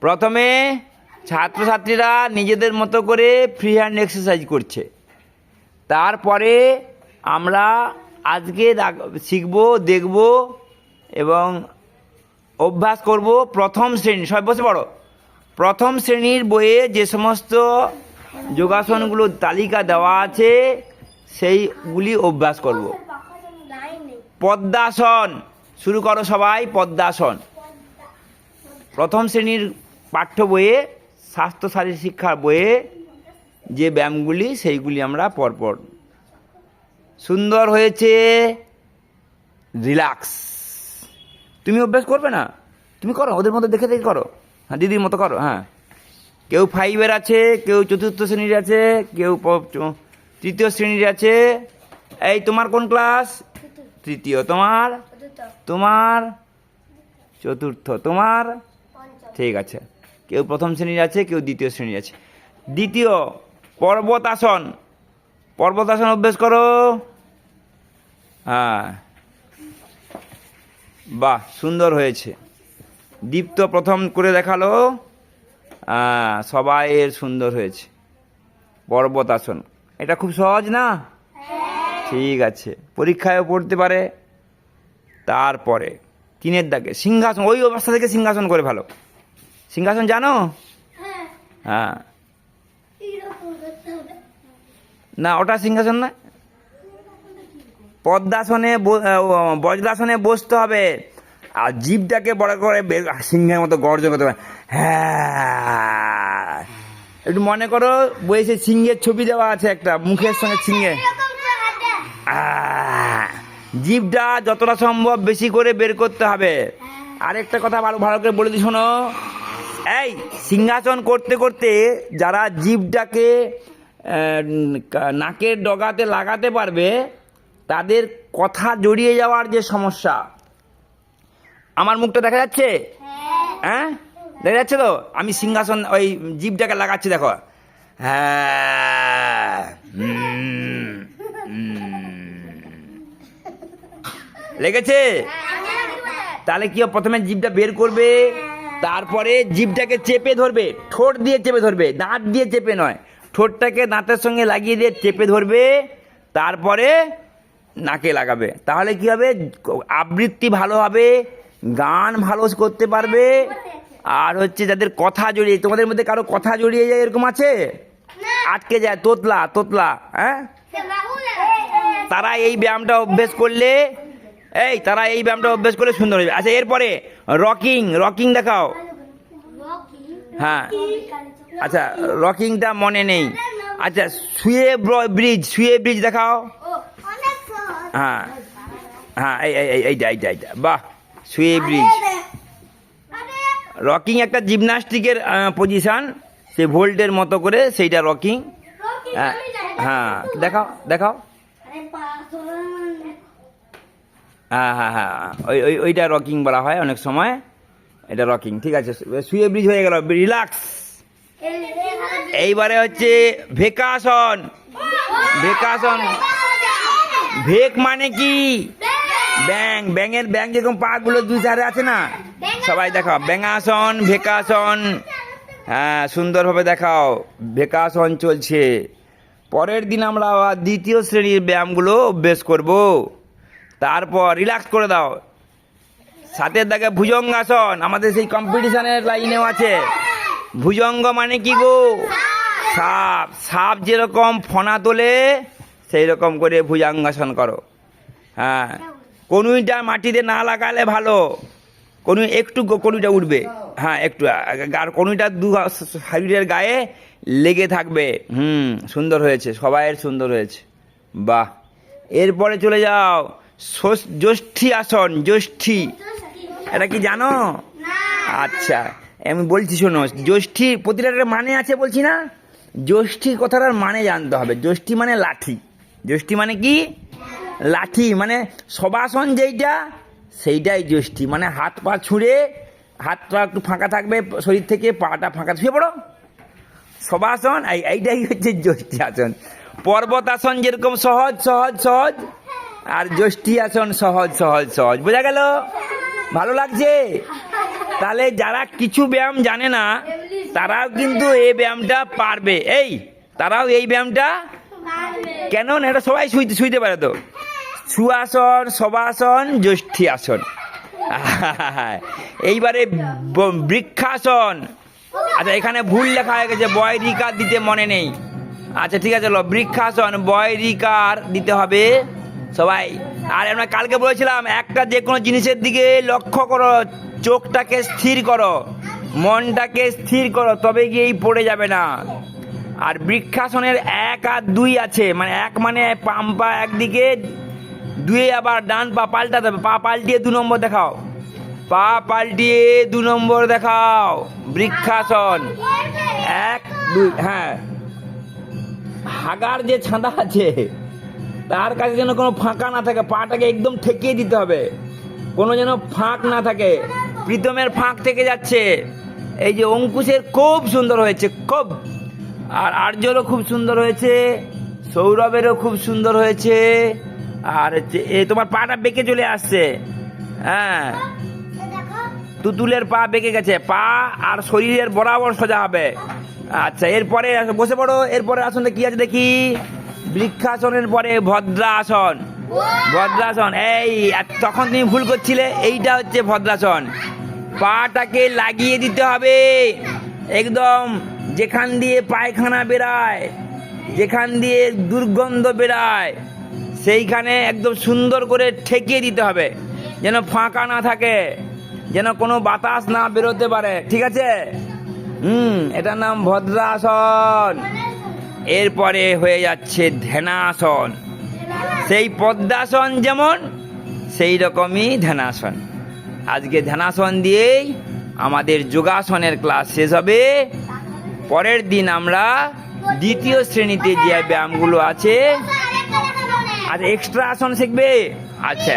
প্রথমে ছাত্রছাত্রীরা নিজেদের মতো করে ফ্রি হ্যান্ড এক্সারসাইজ করছে। তারপরে আমরা আজকে শিখব, দেখব এবং অভ্যাস করব প্রথম শ্রেণী। সবাই বসে পড়ো। প্রথম শ্রেণীর বইয়ে যে সমস্ত যোগাসনগুলোর তালিকা দেওয়া আছে সেইগুলি অভ্যাস করব। পদ্মাসন শুরু করো সবাই। পদ্মাসন প্রথম শ্রেণীর পাঠ্য বইয়ে, স্বাস্থ্য শারীরিক শিক্ষার বইয়ে যে ব্যায়ামগুলি সেইগুলি আমরা পরপর। সুন্দর হয়েছে, রিল্যাক্স। তুমি অভ্যাস করবে না? তুমি করো, ওদের মতো দেখে দেখে করো। হ্যাঁ, দিদির মতো করো। হ্যাঁ, কেউ 5-এর আছে, কেউ 4র্থ শ্রেণীর আছে, কেউ 3য় শ্রেণীর আছে। এই তোমার কোন ক্লাস? 3য়। তোমার? তোমার 4র্থ। তোমার? ঠিক আছে। কেউ 1ম শ্রেণীর আছে, কেউ 2য় শ্রেণীর আছে। দ্বিতীয়, পর্বতাসন। পর্বতাসন অভ্যাস করো। হ্যাঁ, বাহ, সুন্দর হয়েছে। দীপ্ত প্রথম করে দেখালো। সবাই এর সুন্দর হয়েছে। পর্বতাসন এটা খুব সহজ না? ঠিক আছে, পরীক্ষায়ও পড়তে পারে। তারপরে 3-এর দাগে সিংহাসন। ওই অবস্থা থেকে সিংহাসন করে ভালো। সিংহাসন জানো? হ্যাঁ, না ওটা সিংহাসন না। পদ্মাসনে, বজ্রাসনে বসতে হবে আর জিভটাকে বড় করে সিংহের মতো গর্জন করতে হবে। হ্যাঁ, একটু মনে করো বইয়ে সিংহের ছবি দেওয়া আছে একটা, মুখের সঙ্গে সিংহে। জিভটা যতটা সম্ভব বেশি করে বের করতে হবে। আরেকটা কথা ভালো ভালো করে বলে দিই, শোনো। এই সিংহাসন করতে করতে যারা জিভটাকে নাকের ডগাতে লাগাতে পারবে তাদের কথা জড়িয়ে যাওয়ার যে সমস্যা। আমার মুখটা দেখা যাচ্ছে? হ্যাঁ, দেখা যাচ্ছে তো? আমি সিংহাসন ওই জিভটাকে লাগাচ্ছি, দেখো। হ্যাঁ, লেগেছে? তাহলে কি প্রথমে জিভটা বের করবে, তারপরে জিভটাকে চেপে ধরবে, ঠোঁট দিয়ে চেপে ধরবে, দাঁত দিয়ে চেপে নয়। ঠোঁটটাকে দাঁতের সঙ্গে লাগিয়ে দিয়ে চেপে ধরবে, তারপরে নাকে লাগাবে। তাহলে কি হবে? আবৃত্তি ভালো হবে, গান ভালো করতে পারবে। আর হচ্ছে যাদের কথা জড়িয়ে, তোমাদের মধ্যে কারো কথা জড়িয়ে যায় এরকম আছে? আটকে যায়, তোতলা তোতলা, হ্যাঁ, তারা এই ব্যায়ামটা অভ্যেস করলে, তারা এই ব্যায়ামটা অভ্যেস করলে সুন্দর হবে। আচ্ছা, এরপরে রকিং। রকিং দেখাও। হ্যাঁ, আচ্ছা, রকিংটা মনে নেই। আচ্ছা, শুয়ে ব্রিজ। শুয়ে ব্রিজ দেখাও। হ্যাঁ হ্যাঁ, এইটা। বাহ, শুয়ে ব্রিজ। রকিং একটা জিমন্যাস্টিকের পজিশন, সে ভোল্টের মতো করে সেইটা রকিং। হ্যাঁ, দেখাও দেখাও। হ্যাঁ, ওইটা রকিং বলা হয় অনেক সময়। এটা রকিং, ঠিক আছে। শুয়ে ব্রিজ হয়ে গেল, রিল্যাক্স। এইবারে হচ্ছে ভেকাসন। ভেকাসন, ভেক মানে কি? ব্যাং। ব্যাঙের ব্যাং যেরকম পা গুলো দুই ধারে আছে না, সবাই দেখাও। ব্যাঙাসন, ভেকাসন। হ্যাঁ, সুন্দরভাবে দেখাও। ভেকাসন চলছে। পরের দিন আমরা 2য় শ্রেণীর ব্যায়ামগুলো অভ্যেস করব। তারপর রিল্যাক্স করে দাও। 7-এর দাগে ভুজঙ্গাসন, আমাদের সেই কম্পিটিশনের লাইনেও আছে। ভুজঙ্গ মানে কি গো? সাপ। সাপ যেরকম ফনা তোলে সেই রকম করে ভুজঙ্গাসন করো। হ্যাঁ, কনুইটা মাটিতে না লাগালে ভালো। একটু কনুইটা উঠবে। হ্যাঁ, একটু, আর কনুইটা শরীরের গায়ে লেগে থাকবে। সুন্দর হয়েছে, সবাইয়ের সুন্দর হয়েছে। বাহ। এরপরে চলে যাও জ্যোষ্ঠী আসন। জ্যোষ্ঠী, এটা কি জানো? আচ্ছা, আমি বলছি শোনো। জ্যোষ্ঠী প্রতিটার মানে আছে বলছি না? জ্যোষ্ঠী কথাটার মানে জানতে হবে। জ্যোষ্ঠী মানে লাঠি। জ্যোষ্ঠী মানে কি? লাঠি। মানে শবাসন যেইটা, সেইটাই জ্যোষ্ঠী। মানে হাত পা ছুঁড়ে, হাতটা একটু ফাঁকা থাকবে শরীর থেকে, পাটা ফাঁকা, শুয়ে পড়ো। শবাসন এইটাই হচ্ছে জ্যোষ্ঠী আসন। পর্বতাসন যেরকম সহজ সহজ সহজ, আর জ্যোষ্ঠী আসন সহজ সহজ সহজ। বোঝা গেল? ভালো লাগছে? তাহলে যারা কিছু ব্যায়াম জানে না তারাও কিন্তু এই ব্যায়ামটা পারবে। তারাও এই ব্যায়ামটা কেন না, এটা সবাই শুইতে পারে তো। সুয়াসন, শবাসন, জ্যৈষ্ঠী আসন। এইবারে বৃক্ষাসন। আচ্ছা, এখানে ভুল লেখা হয়ে গেছে, বয়রিকার দিতে মনে নেই। আচ্ছা ঠিক আছে, বৃক্ষাসন বয়রিকার দিতে হবে সবাই। আর আমরা কালকে বলেছিলাম একটা যে কোনো জিনিসের দিকে লক্ষ্য করো, চোখটাকে স্থির করো, মনটাকে স্থির করো, তবে গিয়েই পড়ে যাবে না। আর বৃক্ষাসনের 1 আর 2 আছে, মানে 1 মানে পা একদিকে, 2 আবার ডান পা পাল্টাতে হবে। পা পাল্টিয়ে 2 নম্বর দেখাও, পা পাল্টিয়ে 2 নম্বর দেখাও। বৃক্ষাসন 1 2। হ্যাঁ, হাগার যে ছাঁদা আছে তার কাছে যেন কোনো ফাঁকা না থাকে, পাটাকে একদম ঠেকিয়ে দিতে হবে, কোনো যেন ফাঁক না থাকে। প্রীতমের ফাঁক থেকে যাচ্ছে। এই যে অঙ্কুশের খুব সুন্দর হয়েছে, খুব। আর আর্যরও খুব সুন্দর হয়েছে, সৌরভেরও খুব সুন্দর হয়েছে। আর তোমার পাটা বেঁকে চলে আসছে। হ্যাঁ, তুতুলের পা বেঁকে গেছে, পা আর শরীরের বরাবর সোজা হবে। আচ্ছা, এরপরে বসে পড়ো। এরপরে আসনটা কি আছে দেখি। বৃক্ষাসনের পরে ভদ্রাসন। ভদ্রাসন, তখন তুমি ভুল করছিলে, এইটা হচ্ছে ভদ্রাসন। পাটাকে লাগিয়ে দিতে হবে একদম, যেখান দিয়ে পায়খানা বেরায়, যেখান দিয়ে দুর্গন্ধ বেরায়, সেইখানে একদম সুন্দর করে ঠেকিয়ে দিতে হবে, যেন ফাঁকা না থাকে, যেন কোনো বাতাস না বেরোতে পারে। ঠিক আছে? এটার নাম ভদ্রাসন। এরপরে হয়ে যাচ্ছে ধ্যানাসন। সেই পদ্মাসন যেমন, সেই রকমই ধ্যানাসন। আজকে ধ্যানাসন দিয়েই আমাদের যোগাসনের ক্লাস শেষ হবে। পরের দিন আমরা দ্বিতীয় শ্রেণীতে যে ব্যায়ামগুলো আছে আর এক্সট্রা আসন শিখবে। আচ্ছা।